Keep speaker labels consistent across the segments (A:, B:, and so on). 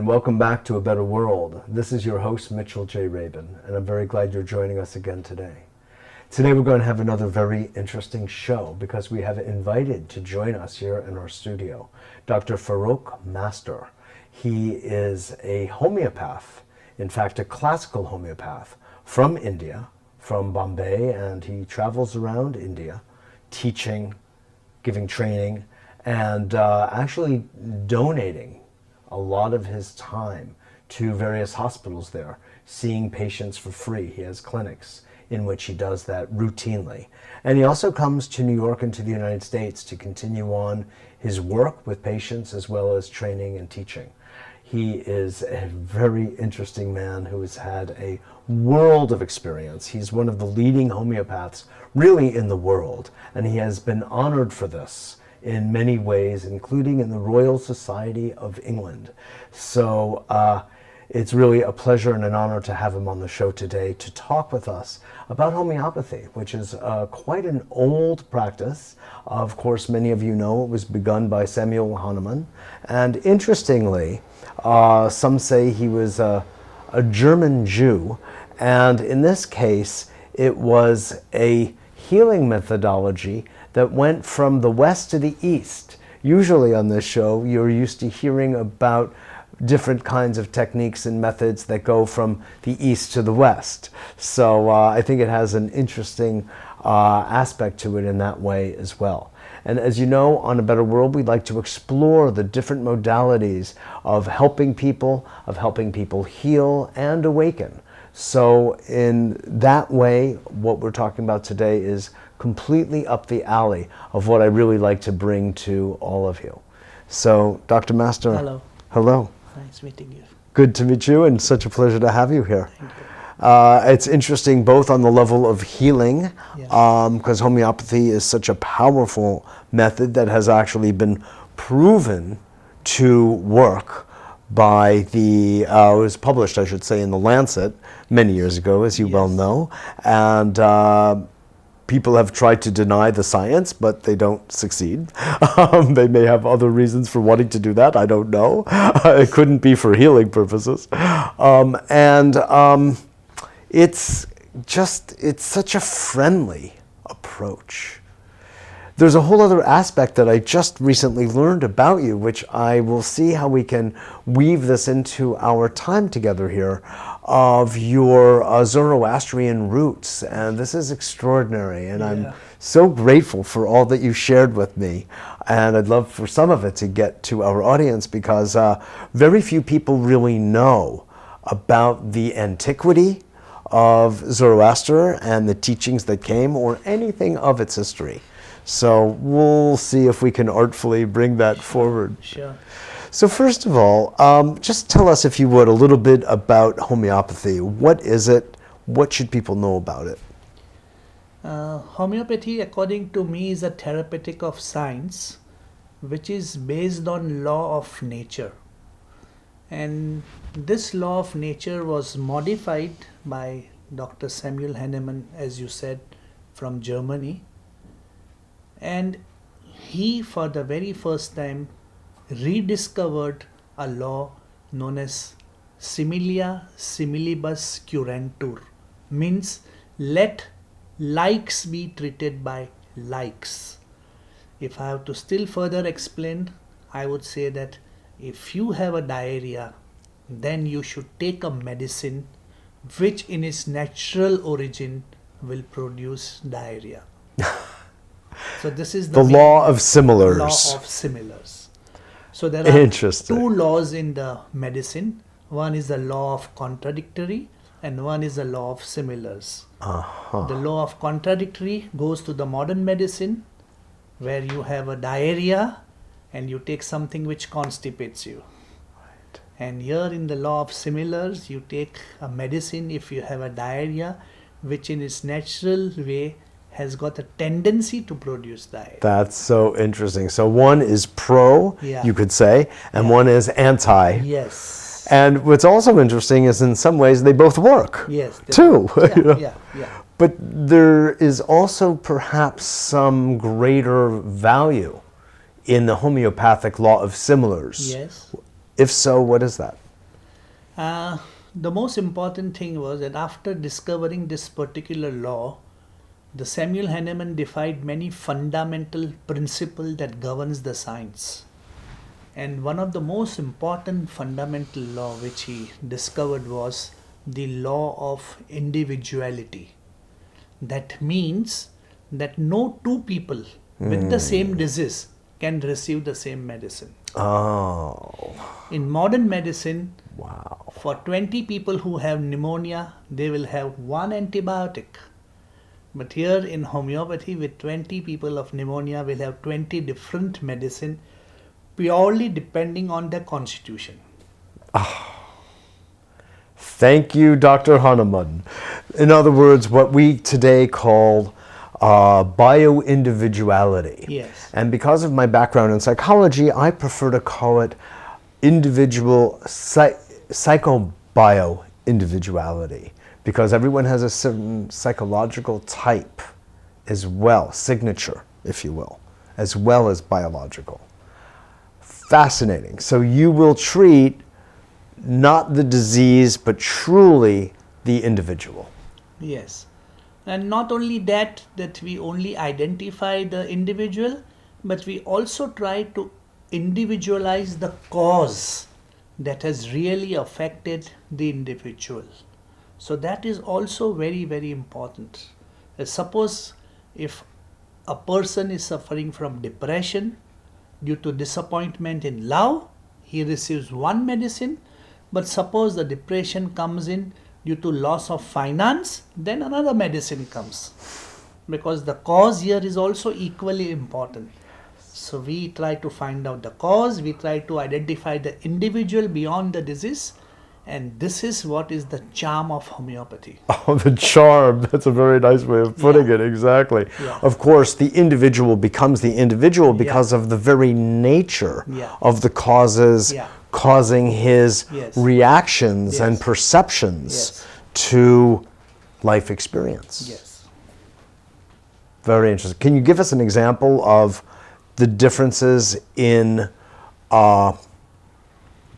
A: and welcome back to A Better World. This is your host, Mitchell J. Rabin, and I'm very glad you're joining us again today. Today we're going to have another very interesting show because we have invited to join us here in our studio Dr. Farokh Master. He is a homeopath, in fact a classical homeopath from India, from Bombay, and he travels around India teaching, giving training, and actually donating a lot of his time to various hospitals there, seeing patients for free. He has clinics in which he does that routinely. And he also comes to New York and to the United States to continue on his work with patients as well as training and teaching. He is a very interesting man who has had a world of experience. He's one of the leading homeopaths really in the world, and he has been honored for this in many ways, including in the Royal Society of England. So it's really a pleasure and an honor to have him on the show today to talk with us about homeopathy, which is quite an old practice. Of course, many of you know it was begun by Samuel Hahnemann. And interestingly, some say he was a German Jew. And in this case, it was a healing methodology that went from the west to the east. Usually on this show, you're used to hearing about different kinds of techniques and methods that go from the east to the west. So I think it has an interesting aspect to it in that way as well. And as you know, on A Better World, we'd like to explore the different modalities of helping people heal and awaken. So in that way, what we're talking about today is completely up the alley of what I really like to bring to all of you. So, Dr. Master.
B: Hello.
A: Hello.
B: Nice meeting you.
A: Good to meet you, and such a pleasure to have you here.
B: Thank you.
A: It's interesting both on the level of healing,
B: Yeah.
A: because homeopathy is such a powerful method that has actually been proven to work by it was published, I should say, in The Lancet many years ago, as you well
B: Yes.
A: know. And people have tried to deny the science, but they don't succeed. They may have other reasons for wanting to do that. I don't know. It couldn't be for healing purposes. It's such a friendly approach. There's a whole other aspect that I just recently learned about you, which I will see how we can weave this into our time together here, of your Zoroastrian roots. And this is extraordinary, and I'm so grateful for all that you shared with me. And I'd love for some of it to get to our audience, because very few people really know about the antiquity of Zoroaster and the teachings that came, or anything of its history. So we'll see if we can artfully bring that forward.
B: Sure.
A: So first of all, just tell us, if you would, a little bit about homeopathy. What is it? What should people know about it?
B: Homeopathy, according to me, is a therapeutic of science which is based on law of nature. And this law of nature was modified by Dr. Samuel Hahnemann, as you said, from Germany. And he, for the very first time, rediscovered a law known as similia similibus curantur. Means, let likes be treated by likes. If I have to still further explain, I would say that if you have a diarrhea, then you should take a medicine which in its natural origin will produce diarrhea. So this is
A: the law of similars.
B: Law of similars. So there are
A: Interesting.
B: two laws in the medicine. One is the law of contradictory, and one is the law of similars.
A: Uh-huh.
B: The law of contradictory goes to the modern medicine, where you have a diarrhea and you take something which constipates you.
A: Right.
B: And here in the law of similars, you take a medicine if you have a diarrhea, which in its natural way has got a tendency to produce diarrhea.
A: That's so interesting. So one is pro,
B: Yeah.
A: you could say, and one is anti.
B: Yes.
A: And what's also interesting is, in some ways, they both work.
B: Yes.
A: Too.
B: Yeah,
A: you know?
B: yeah.
A: But there is also perhaps some greater value in the homeopathic law of similars.
B: Yes.
A: If so, what is that?
B: Uh, the most important thing was that after discovering this particular law, the Samuel Hahnemann defined many fundamental principles that governs the science. And one of the most important fundamental law which he discovered was the law of individuality. That means that no two people with the same disease can receive the same medicine.
A: Oh,
B: In modern medicine,
A: wow.
B: for 20 people who have pneumonia, they will have one antibiotic. But here in homeopathy, with 20 people of pneumonia, we'll have 20 different medicine, purely depending on their constitution.
A: Thank you, Dr. Hahnemann. In other words, what we today call bio-individuality.
B: Yes.
A: And because of my background in psychology, I prefer to call it individual psychobio-individuality, because everyone has a certain psychological type as well, signature, if you will, as well as biological. Fascinating. So you will treat not the disease, but truly the individual.
B: Yes. And not only that we only identify the individual, but we also try to individualize the cause that has really affected the individual. So that is also very, very important. Suppose if a person is suffering from depression due to disappointment in love, he receives one medicine. But suppose the depression comes in due to loss of finance, then another medicine comes. Because the cause here is also equally important. So we try to find out the cause, we try to identify the individual beyond the disease, and this is what is the charm of homeopathy.
A: Oh, the charm. That's a very nice way of putting it, exactly.
B: Yeah.
A: Of course, the individual becomes the individual because of the very nature of the causes causing his reactions and perceptions to life experience.
B: Yes.
A: Very interesting. Can you give us an example of the differences in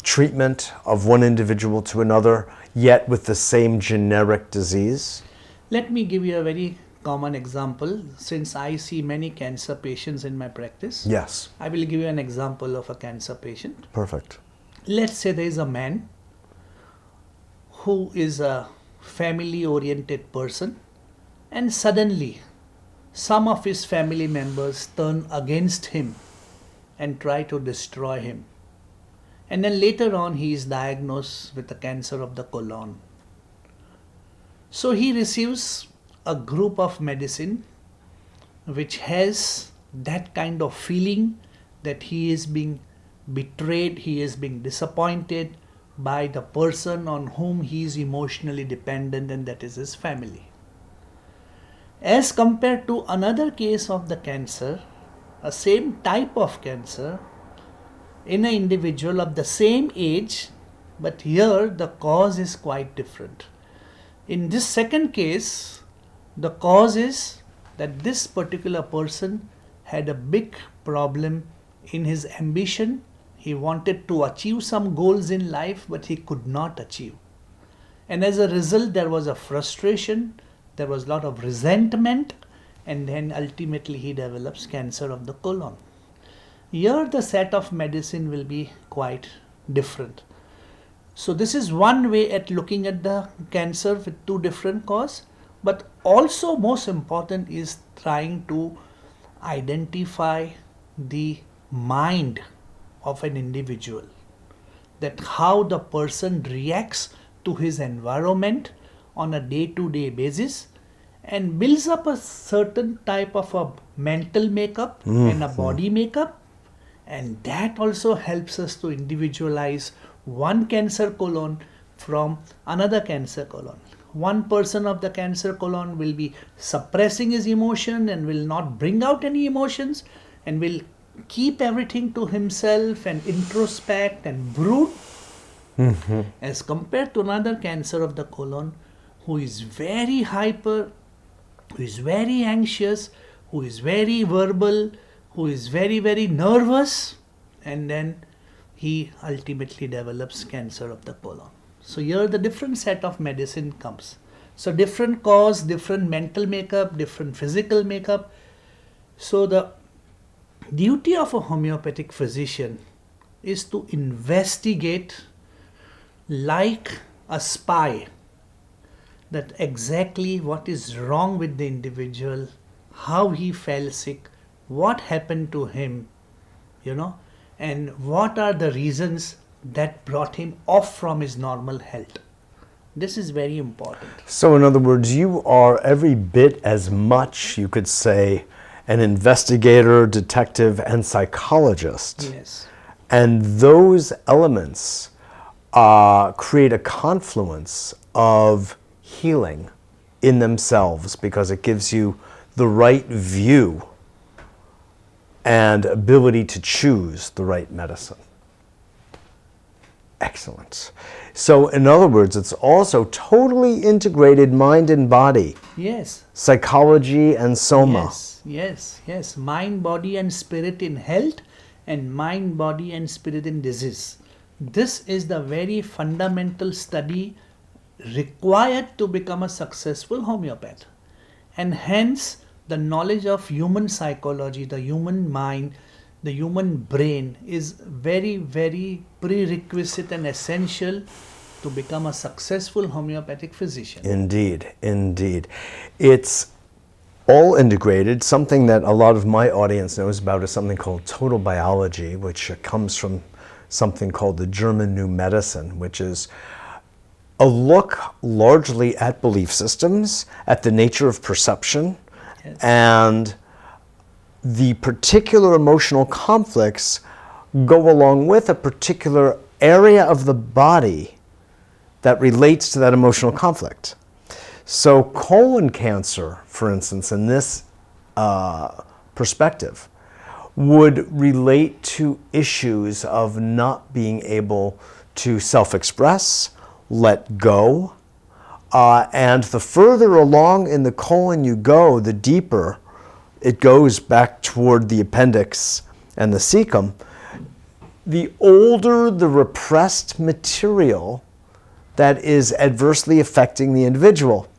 A: treatment of one individual to another, yet with the same generic disease?
B: Let me give you a very common example. Since I see many cancer patients in my practice,
A: Yes.
B: I will give you an example of a cancer patient.
A: Perfect.
B: Let's say there is a man who is a family-oriented person, and suddenly some of his family members turn against him and try to destroy him. And then later on he is diagnosed with the cancer of the colon. So he receives a group of medicine which has that kind of feeling that he is being betrayed, he is being disappointed by the person on whom he is emotionally dependent, and that is his family. As compared to another case of the cancer, a same type of cancer in an individual of the same age, but here the cause is quite different. In this second case, the cause is that this particular person had a big problem in his ambition. He wanted to achieve some goals in life, but he could not achieve. And as a result, there was a frustration, there was a lot of resentment, and then ultimately he develops cancer of the colon. Here the set of medicine will be quite different. So this is one way at looking at the cancer with two different causes, but also most important is trying to identify the mind of an individual, that how the person reacts to his environment on a day-to-day basis and builds up a certain type of a mental makeup and a body makeup, and that also helps us to individualize one cancer colon from another cancer colon. One person of the cancer colon will be suppressing his emotion and will not bring out any emotions and will keep everything to himself and introspect and brood, as compared to another cancer of the colon who is very hyper, who is very anxious, who is very verbal, who is very, very nervous, and then he ultimately develops cancer of the colon. So here the different set of medicine comes. So different cause, different mental makeup, different physical makeup. So the duty of a homeopathic physician is to investigate like a spy that exactly what is wrong with the individual, how he fell sick, what happened to him, and what are the reasons that brought him off from his normal health. This is very important.
A: So in other words, you are every bit as much, you could say, an investigator, detective, and psychologist.
B: Yes.
A: And those elements create a confluence of healing in themselves because it gives you the right view and ability to choose the right medicine. Excellent. So in other words, it's also totally integrated mind and body.
B: Yes.
A: Psychology and soma.
B: Yes. Mind, body and spirit in health and mind, body and spirit in disease. This is the very fundamental study required to become a successful homeopath. And hence the knowledge of human psychology, the human mind, the human brain is very, very prerequisite and essential to become a successful homeopathic physician.
A: Indeed. It's all integrated. Something that a lot of my audience knows about is something called total biology, which comes from something called the German New Medicine, which is a look largely at belief systems, at the nature of perception,
B: Yes.
A: and the particular emotional conflicts go along with a particular area of the body that relates to that emotional conflict. So colon cancer, for instance, in this perspective, would relate to issues of not being able to self-express, let go, and the further along in the colon you go, the deeper it goes back toward the appendix and the cecum, the older the repressed material that is adversely affecting the individual.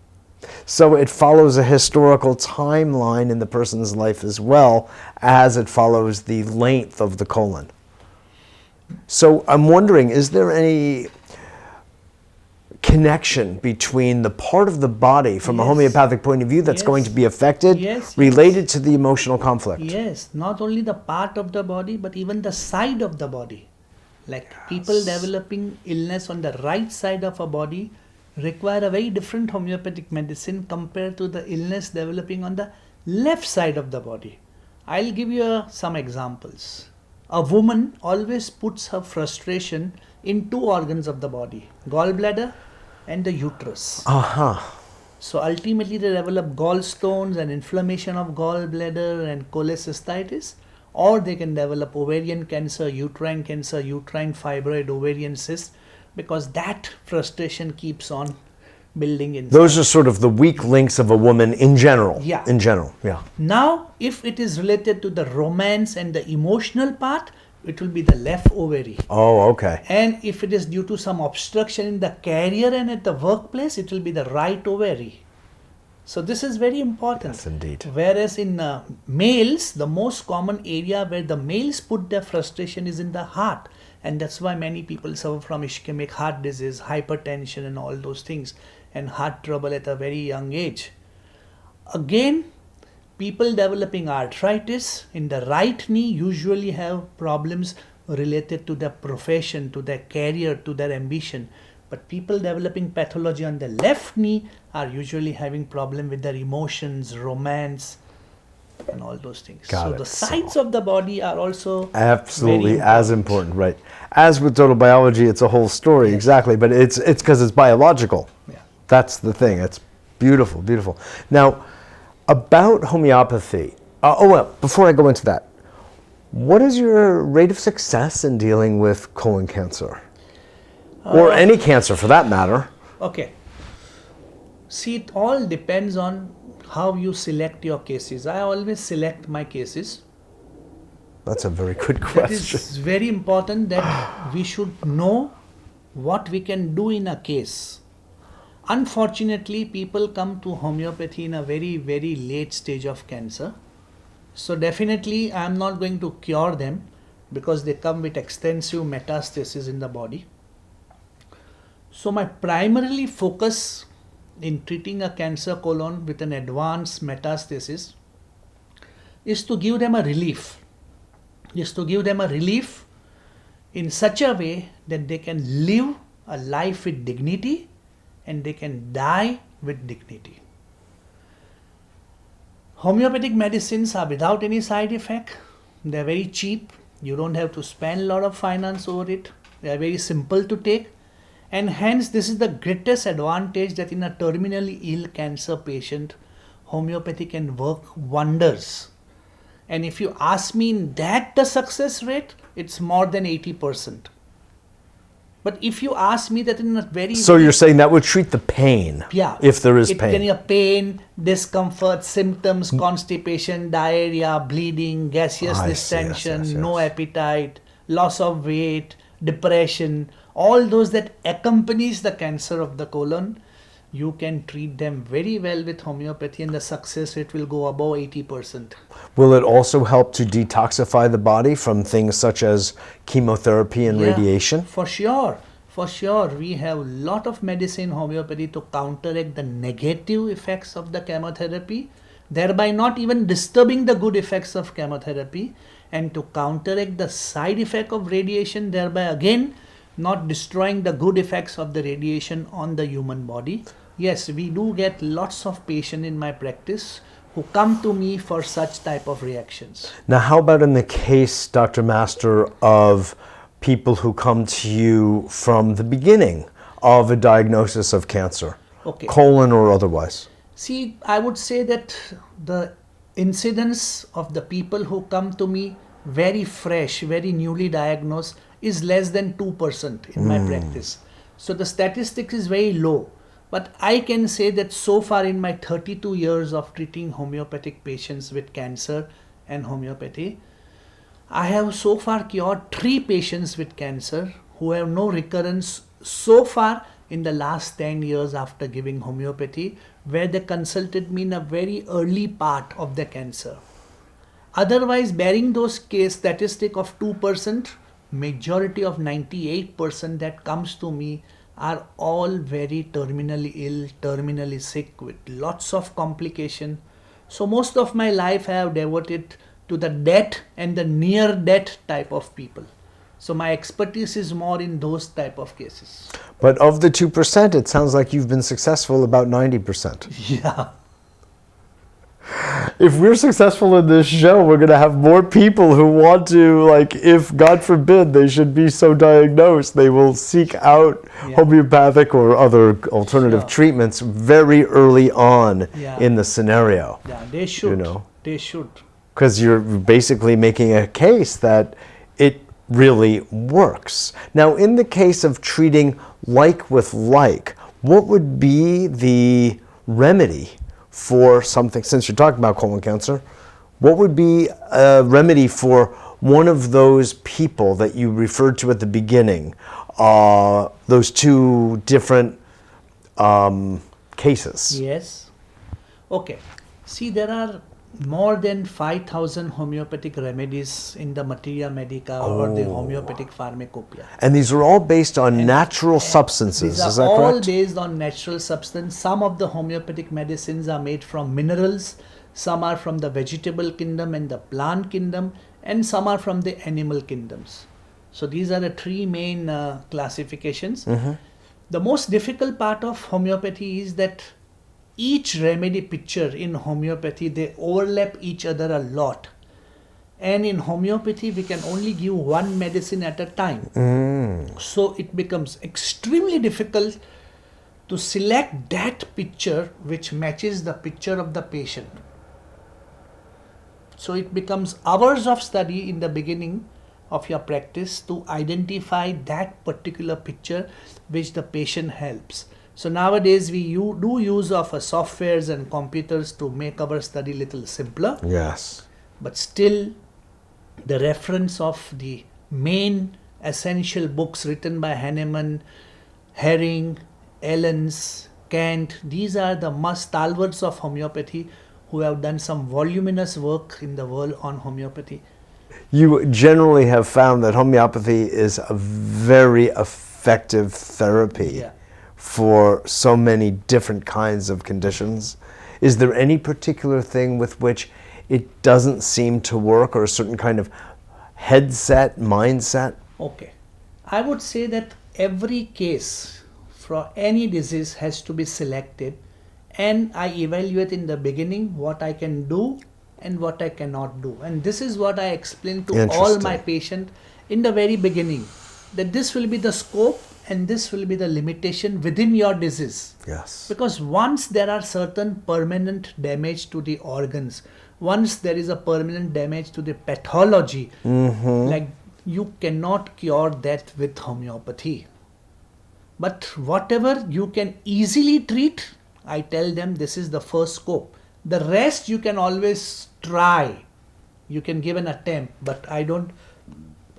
A: So it follows a historical timeline in the person's life as well as it follows the length of the colon. So I'm wondering, is there any connection between the part of the body from a homeopathic point of view that's going to be affected related to the emotional conflict?
B: Yes, not only the part of the body but even the side of the body. Like people developing illness on the right side of a body require a very different homeopathic medicine compared to the illness developing on the left side of the body. I'll give you some examples. A woman always puts her frustration in two organs of the body, gallbladder and the uterus. So ultimately they develop gallstones and inflammation of gallbladder and cholecystitis, or they can develop ovarian cancer, uterine fibroid, ovarian cyst, because that frustration keeps on building inside.
A: Those are sort of the weak links of a woman in general.
B: Yeah.
A: In general.
B: Now, if it is related to the romance and the emotional part, it will be the left ovary.
A: Oh, okay.
B: And if it is due to some obstruction in the career and at the workplace, it will be the right ovary. So this is very important.
A: Yes, indeed.
B: Whereas in males, the most common area where the males put their frustration is in the heart. And that's why many people suffer from ischemic heart disease, hypertension and all those things, and heart trouble at a very young age. Again, people developing arthritis in the right knee usually have problems related to their profession, to their career, to their ambition. But people developing pathology on the left knee are usually having problem with their emotions, romance, and all those things.
A: Got
B: so
A: it.
B: the sides of the body are also
A: Absolutely
B: very
A: as important, right? As with total biology, it's a whole story, exactly. But it's because it's biological.
B: Yeah.
A: That's the thing. It's beautiful, beautiful. Now, about homeopathy. Before I go into that, what is your rate of success in dealing with colon cancer? Or any cancer for that matter?
B: Okay. See, it all depends on how you select your cases. I always select my cases.
A: That's a very good
B: It
A: question.
B: is very important that we should know what we can do in a case. Unfortunately, people come to homeopathy in a very, very late stage of cancer. So definitely I am not going to cure them because they come with extensive metastasis in the body. So my primarily focus in treating a cancer colon with an advanced metastasis is to give them a relief. Is to give them a relief in such a way that they can live a life with dignity and they can die with dignity. Homeopathic medicines are without any side effect. They are very cheap. You don't have to spend a lot of finance over it. They are very simple to take. And hence, this is the greatest advantage that in a terminally ill cancer patient, homeopathy can work wonders. And if you ask me in that the success rate, it's more than 80%. But if you ask me that in a very...
A: So you're saying that would treat the pain,
B: yeah,
A: if there is
B: it
A: pain.
B: can be pain, discomfort, symptoms, constipation, diarrhea, bleeding, gaseous
A: I see,
B: distension,
A: yes.
B: no appetite, loss of weight, depression, all those that accompanies the cancer of the colon, you can treat them very well with homeopathy and the success rate will go above 80%.
A: Will it also help to detoxify the body from things such as chemotherapy and radiation?
B: For sure. For sure. We have a lot of medicine homeopathy to counteract the negative effects of the chemotherapy, thereby not even disturbing the good effects of chemotherapy, and to counteract the side effect of radiation, thereby again not destroying the good effects of the radiation on the human body. Yes, we do get lots of patients in my practice who come to me for such type of reactions.
A: Now, how about in the case, Dr. Master, of people who come to you from the beginning of a diagnosis of cancer, colon or otherwise?
B: See, I would say that the incidence of the people who come to me very fresh, very newly diagnosed is less than 2% in my practice. So the statistics is very low. But I can say that so far in my 32 years of treating homeopathic patients with cancer and homeopathy, I have so far cured 3 patients with cancer who have no recurrence so far in the last 10 years after giving homeopathy, where they consulted me in a very early part of the cancer. Otherwise, bearing those case statistic of 2%, majority of 98% that comes to me are all very terminally ill, terminally sick with lots of complication. So most of my life I have devoted to the death and the near death type of people. So my expertise is more in those type of cases.
A: But of the 2%, it sounds like you've been successful about 90%.
B: Yeah.
A: If we're successful in this show, we're going to have more people who want to, like, if God forbid they should be so diagnosed, they will seek out homeopathic or other alternative treatments very early on in the scenario.
B: Yeah, they should.
A: You know?
B: They should.
A: Because you're basically making a case that it really works. Now, in the case of treating like with like, what would be the remedy for something, since you're talking about colon cancer, what would be a remedy for one of those people that you referred to at the beginning, those 2 different cases?
B: Yes. Okay. See, there are more than 5,000 homeopathic remedies in the Materia Medica or the homeopathic pharmacopoeia.
A: And these are all based on natural substances, is that correct?
B: These are all based on natural substance. Some of the homeopathic medicines are made from minerals, some are from the vegetable kingdom and the plant kingdom, and some are from the animal kingdoms. So these are the 3 main classifications. The most difficult part of homeopathy is that each remedy picture in homeopathy, they overlap each other a lot. And in homeopathy, we can only give one medicine at a time. So it becomes extremely difficult to select that picture which matches the picture of the patient. So it becomes hours of study in the beginning of your practice to identify that particular picture which the patient helps. So nowadays we do use of softwares and computers to make our study little simpler.
A: Yes.
B: But still, the reference of the main essential books written by Hahnemann, Herring, Ellens, Kant, these are the stalwarts of homeopathy who have done some voluminous work in the world on homeopathy.
A: You generally have found that homeopathy is a very effective therapy
B: Yeah.
A: for so many different kinds of conditions. Is there any particular thing with which it doesn't seem to work, or a certain kind of headset, mindset?
B: Okay. I would say that every case for any disease has to be selected, and I evaluate in the beginning what I can do and what I cannot do. And this is what I explain to all my
A: Interesting.
B: patients in the very beginning, that this will be the scope and this will be the limitation within your disease.
A: Yes.
B: Because once there are certain permanent damage to the organs, once there is a permanent damage to the pathology, like you cannot cure that with homeopathy. But whatever you can easily treat, I tell them this is the first scope. The rest you can always try. You can give an attempt, but I don't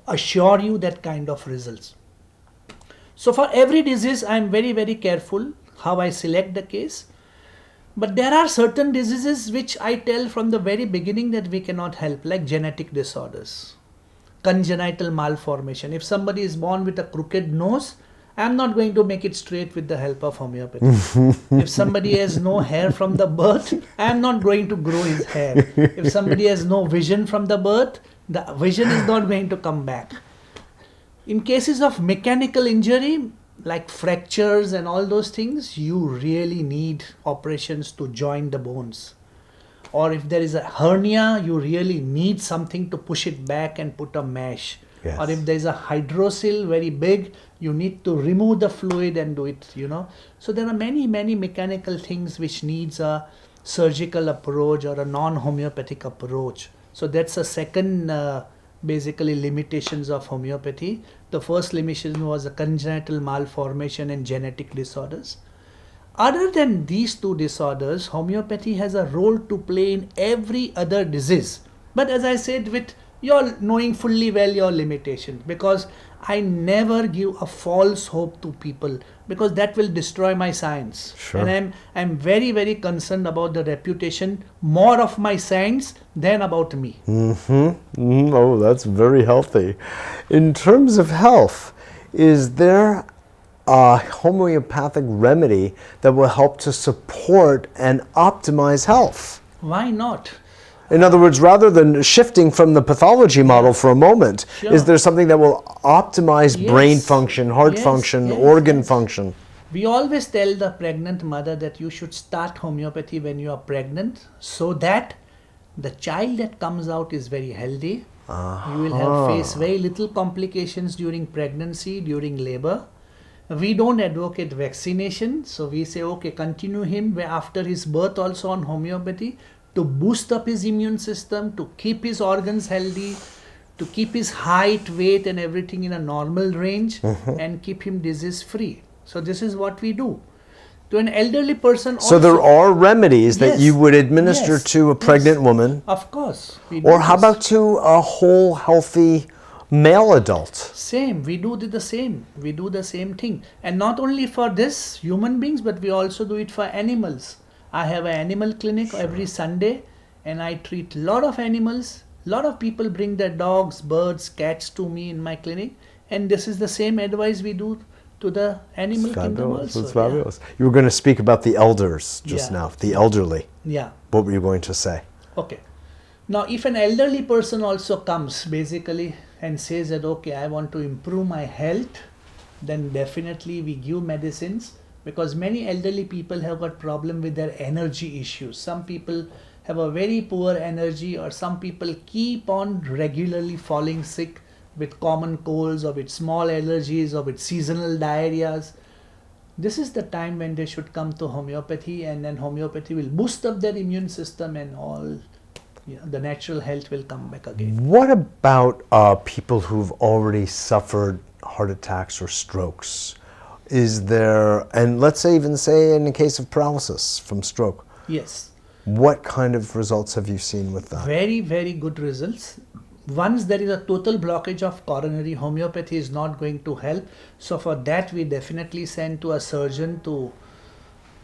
B: assure you that kind of results. So for every disease, I am very, very careful how I select the case. But there are certain diseases which I tell from the very beginning that we cannot help, like genetic disorders, congenital malformation. If somebody is born with a crooked nose, I'm not going to make it straight with the help of homeopathy. If somebody has no hair from the birth, I'm not going to grow his hair. If somebody has no vision from the birth, the vision is not going to come back. In cases of mechanical injury, like fractures and all those things, you really need operations to join the bones. Or if there is a hernia, you really need something to push it back and put a mesh.
A: Yes.
B: Or if there is a hydrocele very big, you need to remove the fluid and do it, So there are many, many mechanical things which needs a surgical approach or a non-homeopathic approach. So that's a second basically limitations of homeopathy. The first limitation was a congenital malformation and genetic disorders. Other than these two disorders, homeopathy has a role to play in every other disease. But as I said, with you're knowing fully well your limitations, because I never give a false hope to people, because that will destroy my science.
A: Sure.
B: And I'm very, very concerned about the reputation more of my science than about me.
A: Oh, that's very healthy. In terms of health, is there a homeopathic remedy that will help to support and optimize health?
B: Why not?
A: In other words, rather than shifting from the pathology model for a moment,
B: Sure.
A: is there something that will optimize
B: Yes.
A: brain function, heart
B: Yes,
A: function,
B: yes,
A: organ
B: yes.
A: function?
B: We always tell the pregnant mother that you should start homeopathy when you are pregnant, so that the child that comes out is very healthy. You will have face very little complications during pregnancy, during labor. We don't advocate vaccination, so we say, okay, continue him after his birth also on homeopathy to boost up his immune system, to keep his organs healthy, to keep his height, weight and everything in a normal range, and keep him disease free. So this is what we do. To an elderly person also.
A: So there are remedies that
B: Yes,
A: you would administer
B: yes,
A: to a
B: yes.
A: pregnant woman,
B: Of course. We do
A: or how
B: this.
A: about to a whole healthy male adult?
B: Same, we do the same. We do the same thing. And not only for this human beings, but we also do it for animals. I have an animal clinic every Sunday, and I treat a lot of animals. A lot of people bring their dogs, birds, cats to me in my clinic, and this is the same advice we do to the animal kingdom also.
A: It's fabulous. You were going to speak about the elders just
B: Yeah.
A: now, the elderly.
B: Yeah.
A: What were you going to say?
B: Okay. Now, if an elderly person also comes basically and says that, okay, I want to improve my health, then definitely we give medicines, because many elderly people have got problem with their energy issues. Some people have a very poor energy, or some people keep on regularly falling sick with common colds or with small allergies or with seasonal diarrheas. This is the time when they should come to homeopathy, and then homeopathy will boost up their immune system, and all the natural health will come back again.
A: What about people who've already suffered heart attacks or strokes? Is there, and let's say even say in the case of paralysis from stroke,
B: Yes.
A: what kind of results have you seen with that?
B: Very, very good results. once there is a total blockage of coronary, homeopathy is not going to help. So for that, we definitely send to a surgeon to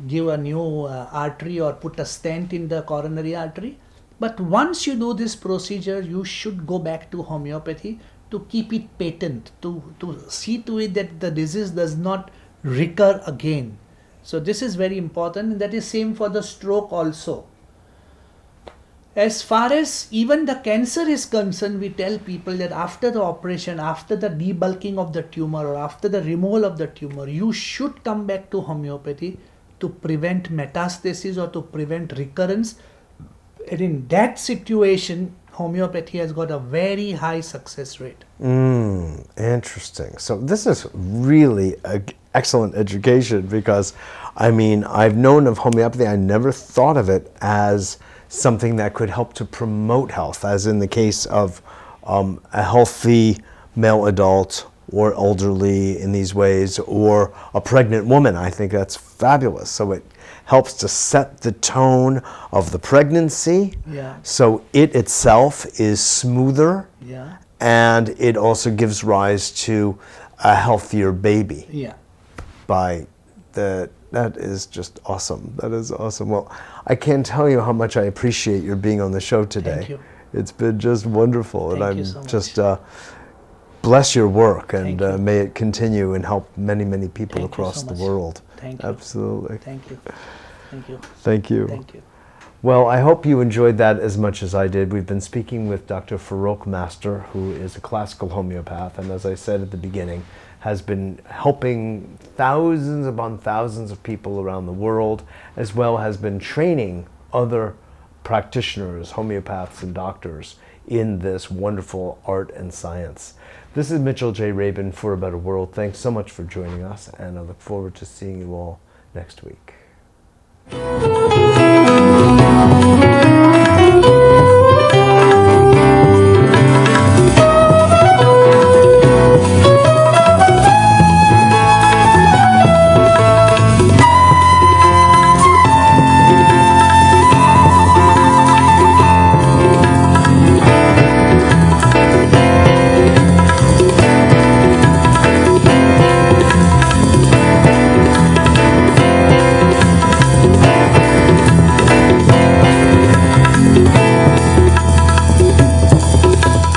B: give a new artery or put a stent in the coronary artery. But once you do this procedure, you should go back to homeopathy to keep it patent, to see to it that the disease does not recur again. So this is very important, and that is same for the stroke also. As far as even the cancer is concerned, we tell people that after the operation, after the debulking of the tumor or after the removal of the tumor, you should come back to homeopathy to prevent metastasis or to prevent recurrence. And in that situation, homeopathy has got a very high success rate.
A: Interesting. So this is really an excellent education, because I mean, I've known of homeopathy. I never thought of it as something that could help to promote health, as in the case of a healthy male adult or elderly in these ways, or a pregnant woman. I think that's fabulous. So it helps to set the tone of the pregnancy.
B: Yeah.
A: So it itself is smoother.
B: Yeah.
A: And it also gives rise to a healthier baby.
B: Yeah.
A: That is just awesome. That is awesome. Well, I can't tell you how much I appreciate your being on the show today.
B: Thank you.
A: It's been just wonderful.
B: Thank
A: and
B: you
A: I'm
B: so much.
A: just bless your work, and
B: Thank you.
A: may it continue and help many, many people
B: Thank you
A: across
B: so
A: the
B: much.
A: world.
B: Thank you.
A: Absolutely.
B: Thank you. Thank you.
A: Thank you.
B: Thank you.
A: Well, I hope you enjoyed that as much as I did. We've been speaking with Dr. Farokh Master, who is a classical homeopath, and as I said at the beginning, has been helping thousands upon thousands of people around the world, as well as been training other practitioners, homeopaths and doctors in this wonderful art and science. This is Mitchell J. Rabin for A Better World. Thanks so much for joining us, and I look forward to seeing you all next week.